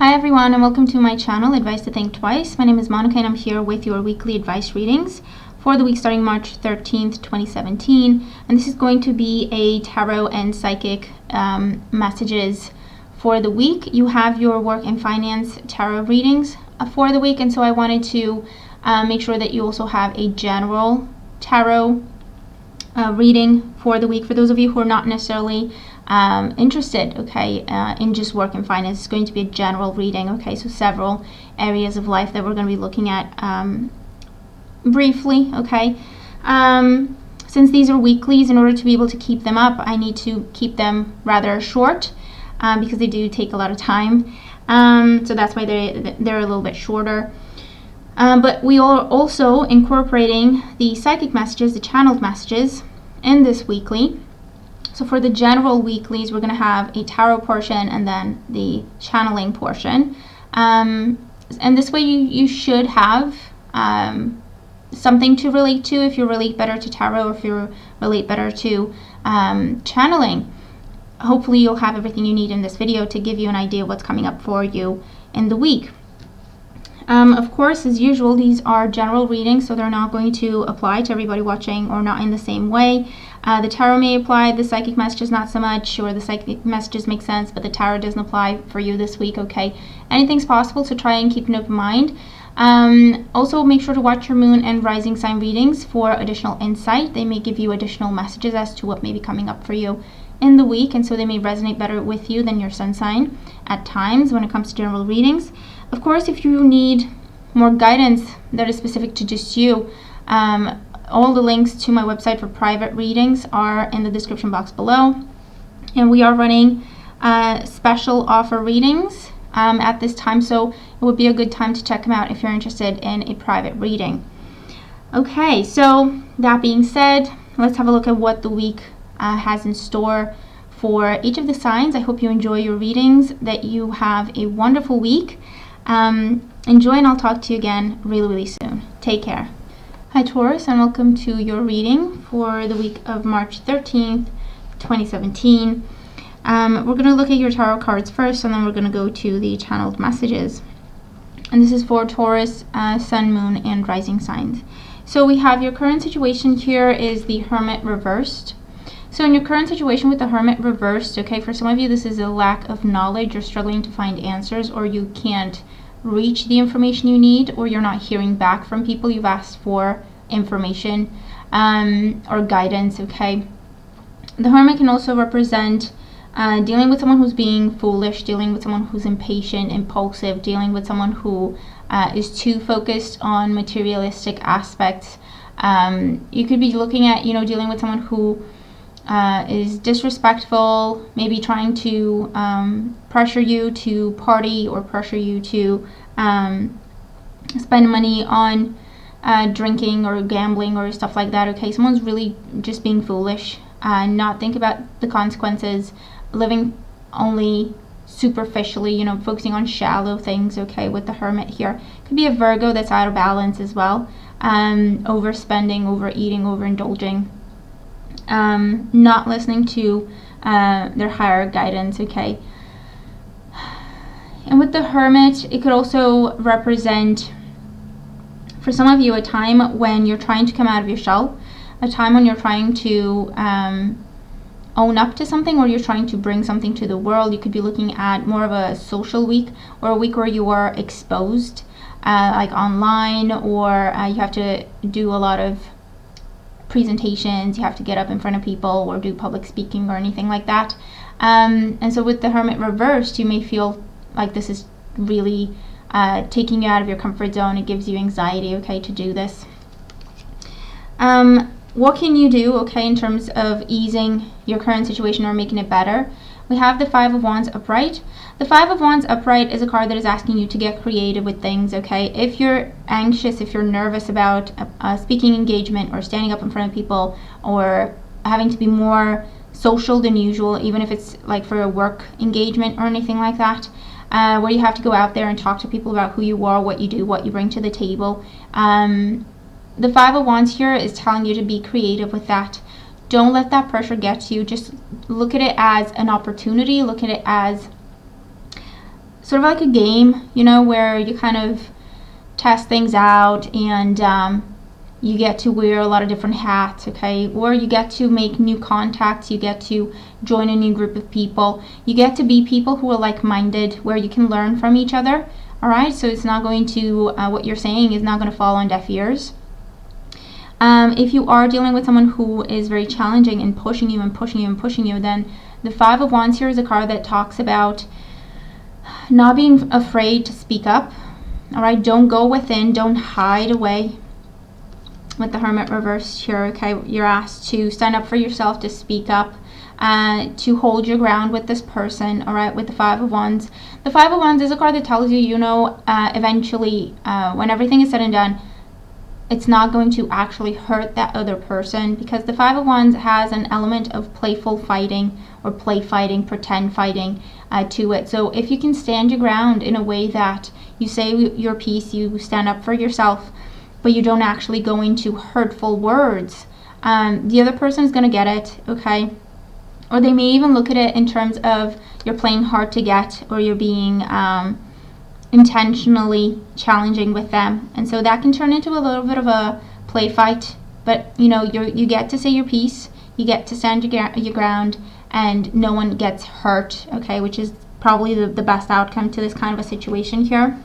Hi everyone, and welcome to my channel, Advice to Think Twice. My name is Monica and I'm here with your weekly advice readings for the week starting March 13th, 2017. And this is going to be a tarot and psychic messages for the week. You have your work and finance tarot readings for the week, and so I wanted to make sure that you also have a general tarot reading for the week for those of you who are not necessarily interested, okay, in just work and finance. It's going to be a general reading, okay, so several areas of life that we're going to be looking at briefly, okay. Since these are weeklies, in order to be able to keep them up, I need to keep them rather short because they do take a lot of time, so that's why they're a little bit shorter. But we are also incorporating the psychic messages, the channeled messages, in this weekly. So for the general weeklies, we're going to have a tarot portion and then the channeling portion. And this way you should have something to relate to if you relate better to tarot, or if you relate better to channeling. Hopefully you'll have everything you need in this video to give you an idea of what's coming up for you in the week. Of course, as usual, these are general readings, so they're not going to apply to everybody watching, or not in the same way. The tarot may apply, the psychic messages not so much, or the psychic messages make sense, but the tarot doesn't apply for you this week, okay? Anything's possible, so try and keep an open mind. Also, make sure to watch your moon and rising sign readings for additional insight. They may give you additional messages as to what may be coming up for you in the week, and so they may resonate better with you than your sun sign at times when it comes to general readings. Of course, if you need more guidance that is specific to just you, all the links to my website for private readings are in the description box below. And we are running special offer readings at this time, so it would be a good time to check them out if you're interested in a private reading. Okay, so that being said, let's have a look at what the week has in store for each of the signs. I hope you enjoy your readings, that you have a wonderful week. Enjoy, and I'll talk to you again really soon. Take care. Hi Taurus, and welcome to your reading for the week of March 13th, 2017. We're going to look at your tarot cards first, and then we're going to go to the channeled messages. And this is for Taurus, Sun, Moon, and Rising signs. So we have your current situation here is the Hermit reversed. So in your current situation with the Hermit reversed, okay, for some of you this is a lack of knowledge. You're struggling to find answers, or you can't reach the information you need, or you're not hearing back from people you've asked for information or guidance, okay. The Hermit can also represent dealing with someone who's being foolish, dealing with someone who's impatient, impulsive, dealing with someone who is too focused on materialistic aspects. You could be looking at, dealing with someone who is disrespectful, maybe trying to pressure you to party, or pressure you to spend money on drinking or gambling or stuff like that, okay. Someone's really just being foolish, not think about the consequences, living only superficially, focusing on shallow things, okay, with the Hermit here. Could be a Virgo that's out of balance as well, overspending, overeating, overindulging, not listening to their higher guidance, okay. And with the Hermit, it could also represent, for some of you, a time when you're trying to come out of your shell, a time when you're trying to own up to something, or you're trying to bring something to the world. You could be looking at more of a social week, or a week where you are exposed, like online, or you have to do a lot of presentations, you have to get up in front of people or do public speaking or anything like that. And so with the Hermit reversed, you may feel like this is really taking you out of your comfort zone. It gives you anxiety, okay, to do this. What can you do, okay, in terms of easing your current situation or making it better? We have the Five of Wands upright. The Five of Wands upright is a card that is asking you to get creative with things, okay? If you're anxious, if you're nervous about a speaking engagement, or standing up in front of people, or having to be more social than usual, even if it's like for a work engagement or anything like that, where you have to go out there and talk to people about who you are, what you do, what you bring to the table. The Five of Wands here is telling you to be creative with that. Don't let that pressure get to you. Just look at it as an opportunity. Look at it as sort of like a game, you know, where you kind of test things out, and you get to wear a lot of different hats, okay? Or you get to make new contacts, you get to join a new group of people, you get to be people who are like-minded, where you can learn from each other, all right? So it's not going to, what you're saying is not going to fall on deaf ears. If you are dealing with someone who is very challenging and pushing you and pushing you and pushing you, then the Five of Wands here is a card that talks about not being afraid to speak up, all right? Don't go within, don't hide away. With the Hermit reversed here, okay, you're asked to stand up for yourself, to speak up, to hold your ground with this person, all right, with the Five of Wands. The Five of Wands is a card that tells you, you know, eventually, when everything is said and done, it's not going to actually hurt that other person, because the Five of Wands has an element of playful fighting or play fighting, pretend fighting to it. So if you can stand your ground in a way that you say your piece, you stand up for yourself, but you don't actually go into hurtful words, the other person is going to get it, okay? Or they may even look at it in terms of you're playing hard to get, or you're being intentionally challenging with them. And so that can turn into a little bit of a play fight. But, you know, you get to say your piece, you get to stand your ground, and no one gets hurt, okay? Which is probably the best outcome to this kind of a situation here.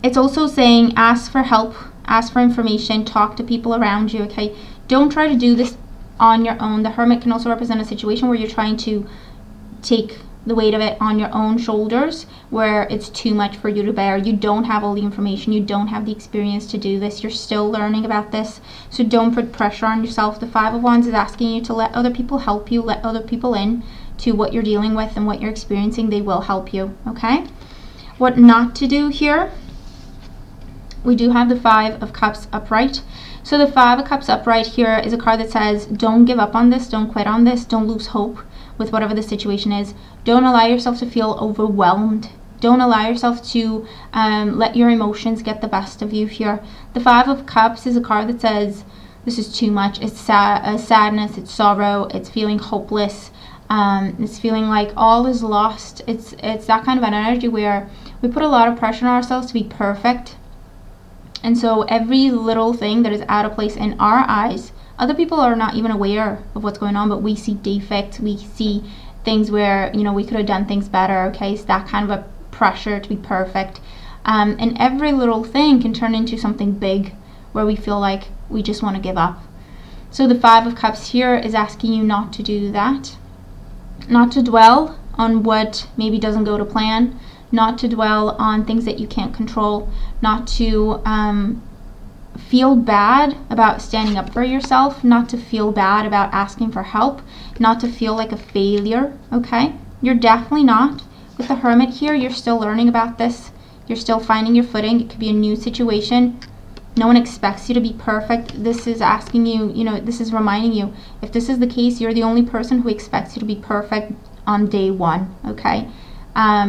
It's also saying ask for help, ask for information, talk to people around you, okay? Don't try to do this on your own. The Hermit can also represent a situation where you're trying to take the weight of it on your own shoulders, where it's too much for you to bear. You don't have all the information, you don't have the experience to do this, you're still learning about this, so don't put pressure on yourself. The Five of Wands is asking you to let other people help you, let other people in to what you're dealing with and what you're experiencing. They will help you, okay? What not to do here, we do have the Five of Cups upright. So the Five of Cups upright here is a card that says don't give up on this, don't quit on this, don't lose hope with whatever the situation is. Don't allow yourself to feel overwhelmed. Don't allow yourself to let your emotions get the best of you here. The Five of Cups is a card that says this is too much. It's sadness, it's sorrow, it's feeling hopeless, it's feeling like all is lost. It's that kind of an energy where we put a lot of pressure on ourselves to be perfect. And so every little thing that is out of place in our eyes, other people are not even aware of what's going on, but we see defects, we see things where, you know, we could have done things better, okay? So that kind of a pressure to be perfect. And every little thing can turn into something big where we feel like we just want to give up. So the Five of Cups here is asking you not to do that, not to dwell on what maybe doesn't go to plan, not to dwell on things that you can't control, not to feel bad about standing up for yourself, not to feel bad about asking for help, not to feel like a failure, okay? You're definitely not. With the Hermit here, you're still learning about this. You're still finding your footing. It could be a new situation. No one expects you to be perfect. This is asking you, you know, this is reminding you, if this is the case, you're the only person who expects you to be perfect on day one, okay?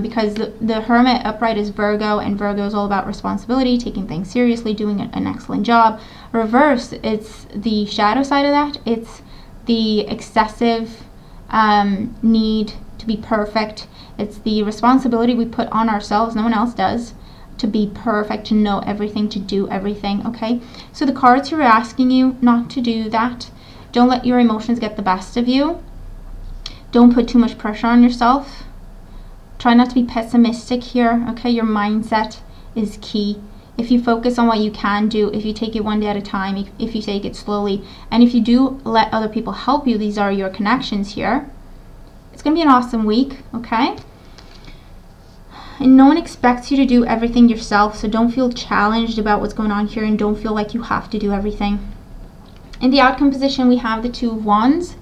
Because the Hermit upright is Virgo, and Virgo is all about responsibility, taking things seriously, doing an excellent job. Reverse, it's the shadow side of that. It's the excessive need to be perfect. It's the responsibility we put on ourselves, no one else does, to be perfect, to know everything, to do everything, okay? So the cards here are asking you not to do that. Don't let your emotions get the best of you. Don't put too much pressure on yourself. Try not to be pessimistic here, okay? Your mindset is key. If you focus on what you can do, if you take it one day at a time, if you take it slowly, and if you do let other people help you, these are your connections here, it's going to be an awesome week, okay? And no one expects you to do everything yourself, so don't feel challenged about what's going on here, and don't feel like you have to do everything. In the outcome position, we have the Two of Wands.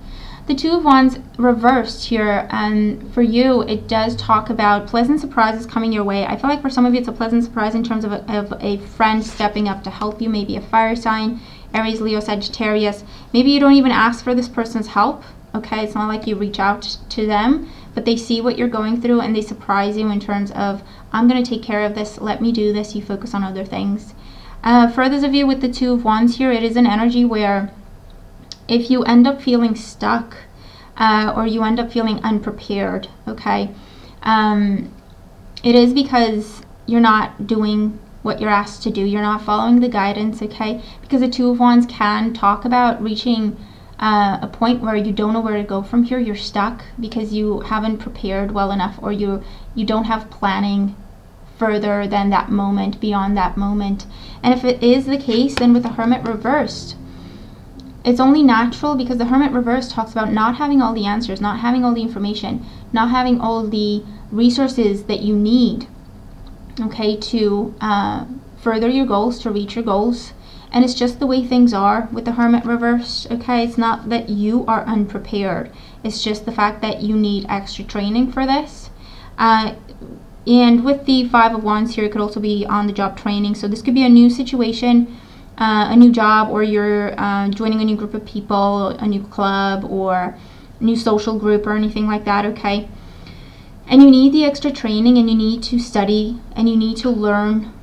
The Two of Wands reversed here, and for you, it does talk about pleasant surprises coming your way. I feel like for some of you, it's a pleasant surprise in terms of a friend stepping up to help you, maybe a fire sign, Aries, Leo, Sagittarius. Maybe you don't even ask for this person's help, okay? It's not like you reach out to them, but they see what you're going through and they surprise you in terms of, I'm going to take care of this, let me do this, you focus on other things. For those of you with the Two of Wands here, it is an energy where if you end up feeling stuck or you end up feeling unprepared, okay, It is because you're not doing what you're asked to do. You're not following the guidance, okay? Because the Two of Wands can talk about reaching a point where you don't know where to go from here. You're stuck because you haven't prepared well enough, or you don't have planning further than that moment, beyond that moment. And if it is the case, then with the Hermit reversed, it's only natural, because the Hermit reversed talks about not having all the answers, not having all the information, not having all the resources that you need, okay, to further your goals, to reach your goals. And it's just the way things are with the Hermit reversed, okay? It's not that you are unprepared. It's just the fact that you need extra training for this. And with the Five of Wands here, it could also be on the job training. So this could be a new situation, a new job, or you're joining a new group of people, a new club, or new social group, or anything like that, okay? And you need the extra training, and you need to study, and you need to learn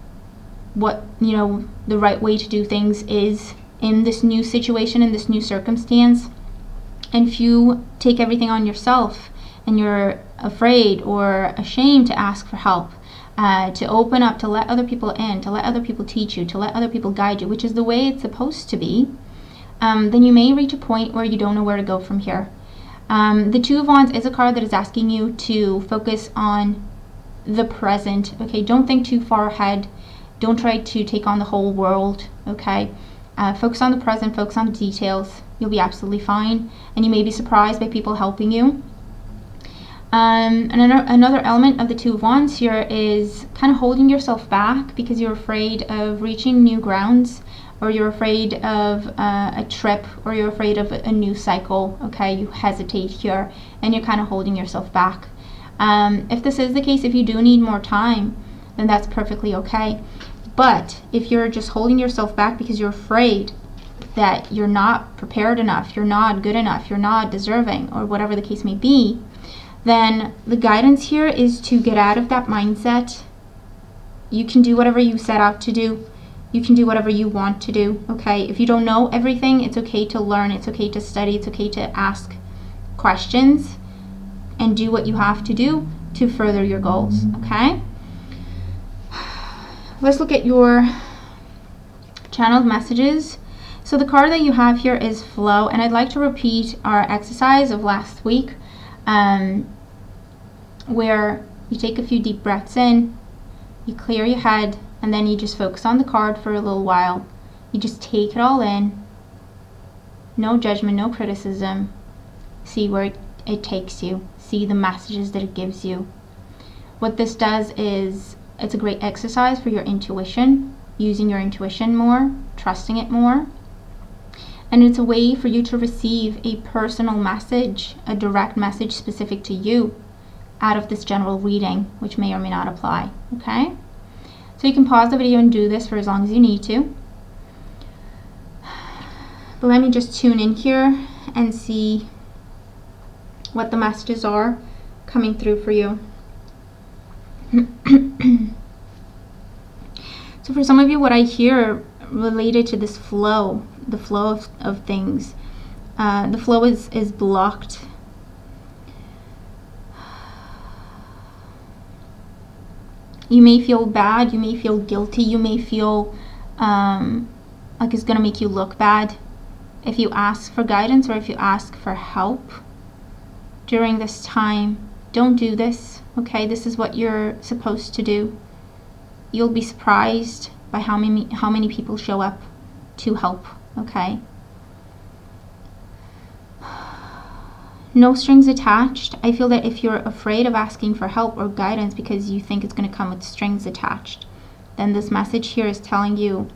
what, you know, the right way to do things is in this new situation, in this new circumstance. And if you take everything on yourself and you're afraid or ashamed to ask for help, to open up, to let other people in, to let other people teach you, to let other people guide you, which is the way it's supposed to be, then you may reach a point where you don't know where to go from here. The Two of Wands is a card that is asking you to focus on the present, okay? Don't think too far ahead. Don't try to take on the whole world, okay? Focus on the present, focus on the details. You'll be absolutely fine. And you may be surprised by people helping you. And another element of the Two of Wands here is kind of holding yourself back because you're afraid of reaching new grounds, or you're afraid of a trip, or you're afraid of a new cycle, okay? You hesitate here, and you're kind of holding yourself back. If this is the case, if you do need more time, then that's perfectly okay. But if you're just holding yourself back because you're afraid that you're not prepared enough, you're not good enough, you're not deserving, or whatever the case may be, then the guidance here is to get out of that mindset. You can do whatever you set out to do. You can do whatever you want to do, okay? If you don't know everything, it's okay to learn. It's okay to study. It's okay to ask questions and do what you have to do to further your goals, okay? Let's look at your channeled messages. So the card that you have here is flow, and I'd like to repeat our exercise of last week, where you take a few deep breaths in, you clear your head, and then you just focus on the card for a little while. You just take it all in. No judgment, no criticism. See where it takes you. See the messages that it gives you. What this does is, it's a great exercise for your intuition, using your intuition more, trusting it more. And it's a way for you to receive a personal message, a direct message specific to you out of this general reading, which may or may not apply, okay? So you can pause the video and do this for as long as you need to. But let me just tune in here and see what the messages are coming through for you. So for some of you, what I hear related to this flow, the flow of things, the flow is blocked. You may feel bad, you may feel guilty, you may feel like it's going to make you look bad if you ask for guidance or if you ask for help during this time. Don't do this, okay? This is what you're supposed to do. You'll be surprised by how many people show up to help, okay? No strings attached. I feel that if you're afraid of asking for help or guidance because you think it's going to come with strings attached, then this message here is telling you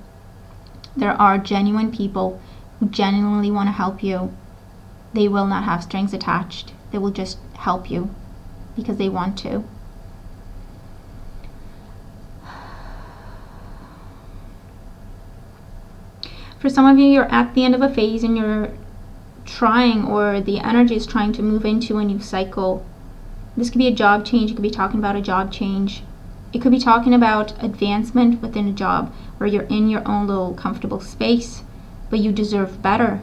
there are genuine people who genuinely want to help you. They will not have strings attached. They will just help you because they want to. For some of you, you're at the end of a phase and you're trying, or the energy is trying to move into a new cycle. This could be a job change. You could be talking about a job change. It could be talking about advancement within a job where you're in your own little comfortable space, but you deserve better.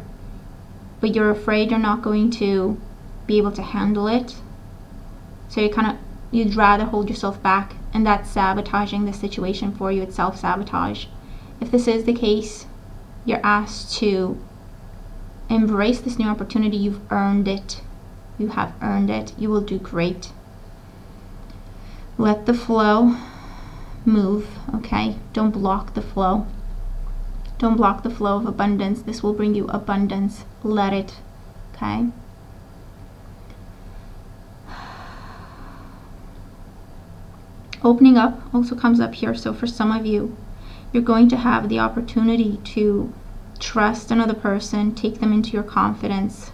But you're afraid you're not going to be able to handle it. So you're kind of You'd rather hold yourself back, and that's sabotaging the situation for you. It's self-sabotage. If this is the case, you're asked to embrace this new opportunity. You've earned it. You have earned it. You will do great. Let the flow move, okay? Don't block the flow. Don't block the flow of abundance. This will bring you abundance. Let it, okay? Opening up also comes up here. So for some of you, you're going to have the opportunity to trust another person, take them into your confidence,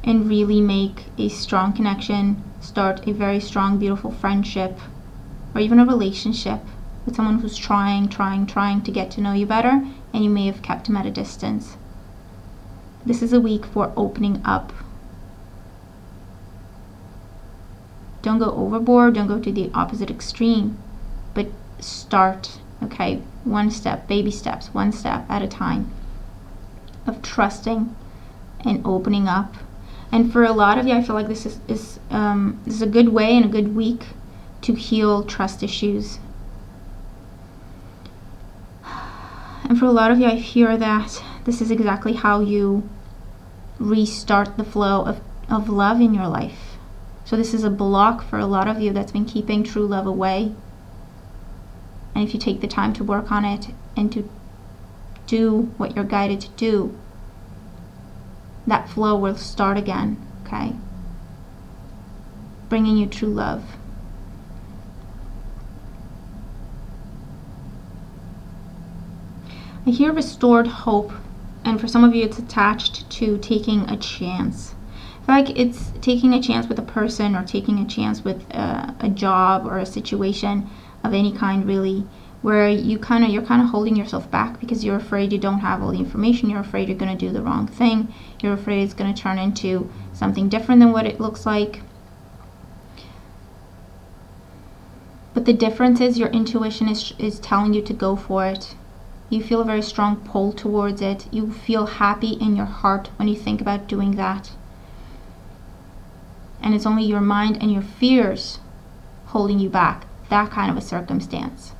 and really make a strong connection, start a very strong, beautiful friendship, or even a relationship with someone who's trying to get to know you better, and you may have kept him at a distance. This is a week for opening up. Don't go overboard, don't go to the opposite extreme, but start, okay? One step, baby steps, one step at a time of trusting and opening up. And for a lot of you, I feel like this is a good way and a good week to heal trust issues. And for a lot of you, I hear that this is exactly how you restart the flow of love in your life. So this is a block for a lot of you that's been keeping true love away. And if you take the time to work on it and to do what you're guided to do, that flow will start again, okay? Bringing you true love. I hear restored hope, and for some of you it's attached to taking a chance. I feel like it's taking a chance with a person, or taking a chance with a job or a situation of any kind, really, where you're kind of holding yourself back because you're afraid you don't have all the information. You're afraid you're going to do the wrong thing. You're afraid it's going to turn into something different than what it looks like. But the difference is your intuition is telling you to go for it. You feel a very strong pull towards it. You feel happy in your heart when you think about doing that. And it's only your mind and your fears holding you back. That kind of a circumstance.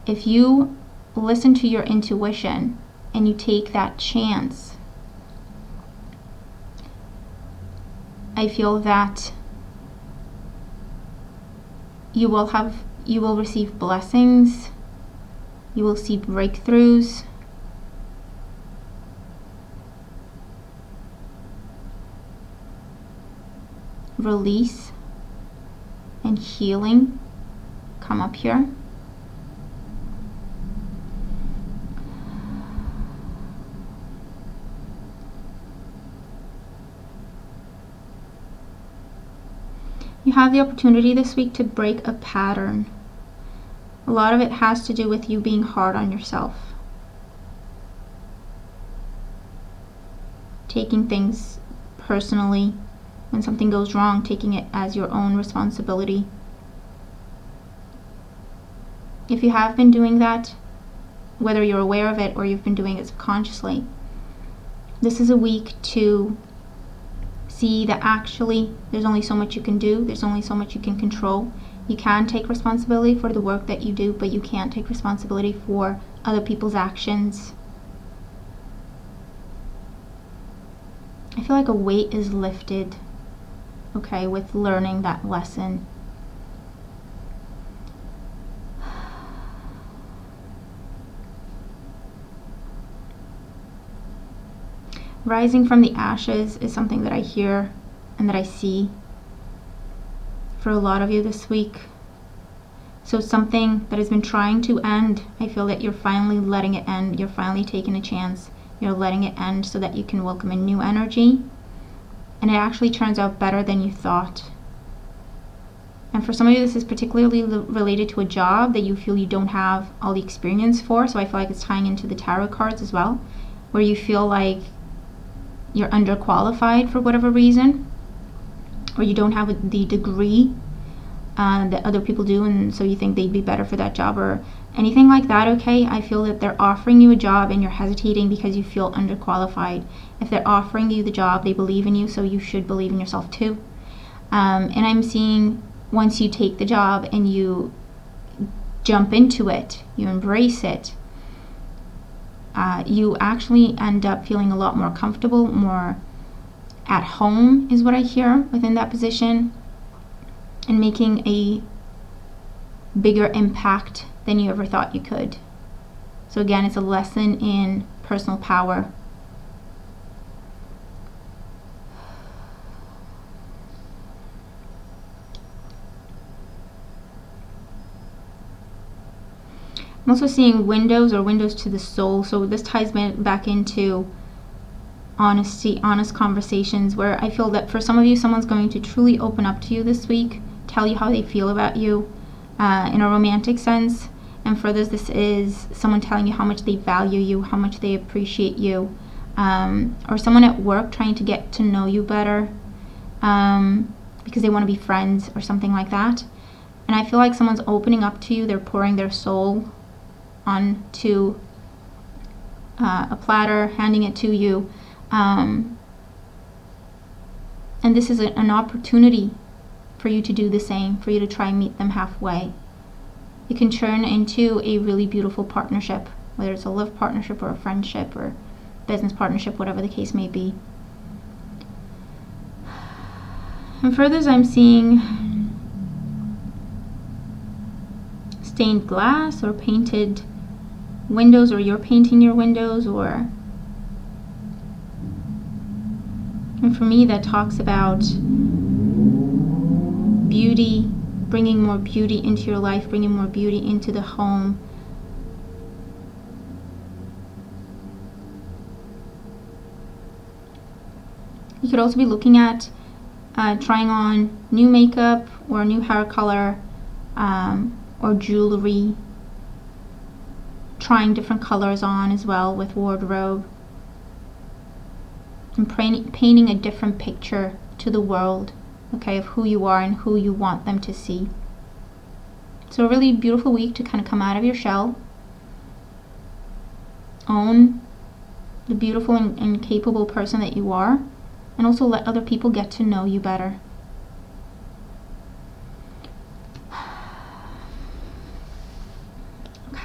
If you listen to your intuition and you take that chance, I feel that you will receive blessings. You will see breakthroughs. Release and healing come up here. You have the opportunity this week to break a pattern. A lot of it has to do with you being hard on yourself. Taking things personally. When something goes wrong, taking it as your own responsibility. If you have been doing that, whether you're aware of it or you've been doing it subconsciously, this is a week to see that actually there's only so much you can do. There's only so much you can control. You can take responsibility for the work that you do, but you can't take responsibility for other people's actions. I feel like a weight is lifted, okay, with learning that lesson. Rising from the ashes is something that I hear and that I see for a lot of you this week. So something that has been trying to end, I feel that you're finally letting it end. You're finally taking a chance. You're letting it end so that you can welcome a new energy. And it actually turns out better than you thought. And for some of you, this is particularly related to a job that you feel you don't have all the experience for. So I feel like it's tying into the tarot cards as well, where you feel like you're underqualified for whatever reason, or you don't have the degree that other people do, and so you think they'd be better for that job or anything like that, okay? I feel that they're offering you a job and you're hesitating because you feel underqualified. If they're offering you the job, they believe in you, so you should believe in yourself too. And I'm seeing once you take the job and you jump into it, you embrace it, you actually end up feeling a lot more comfortable, more at home is what I hear within that position, and making a bigger impact than you ever thought you could. So again, it's a lesson in personal power. I'm also seeing windows, or windows to the soul. So this ties back into honesty, honest conversations, where I feel that for some of you, someone's going to truly open up to you this week, tell you how they feel about you in a romantic sense. And for others, this is someone telling you how much they value you, how much they appreciate you, or someone at work trying to get to know you better because they want to be friends or something like that. And I feel like someone's opening up to you. They're pouring their soul onto a platter, handing it to you. And this is an opportunity for you to do the same, for you to try and meet them halfway. It can turn into a really beautiful partnership, whether it's a love partnership or a friendship or business partnership, whatever the case may be. And for others, I'm seeing stained glass or painted windows, or you're painting your windows, and for me that talks about beauty, bringing more beauty into your life, bringing more beauty into the home. You could also be looking at trying on new makeup or new hair color or jewelry, trying different colors on as well with wardrobe, and painting a different picture to the world, okay, of who you are and who you want them to see. So a really beautiful week to kind of come out of your shell, own the beautiful and capable person that you are, and also let other people get to know you better.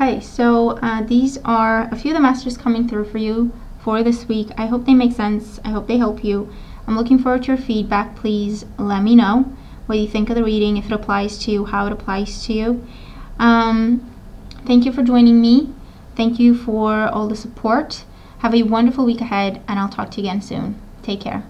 Okay, so these are a few of the messages coming through for you for this week. I hope they make sense. I hope they help you. I'm looking forward to your feedback. Please let me know what you think of the reading, if it applies to you, how it applies to you. Thank you for joining me. Thank you for all the support. Have a wonderful week ahead, and I'll talk to you again soon. Take care.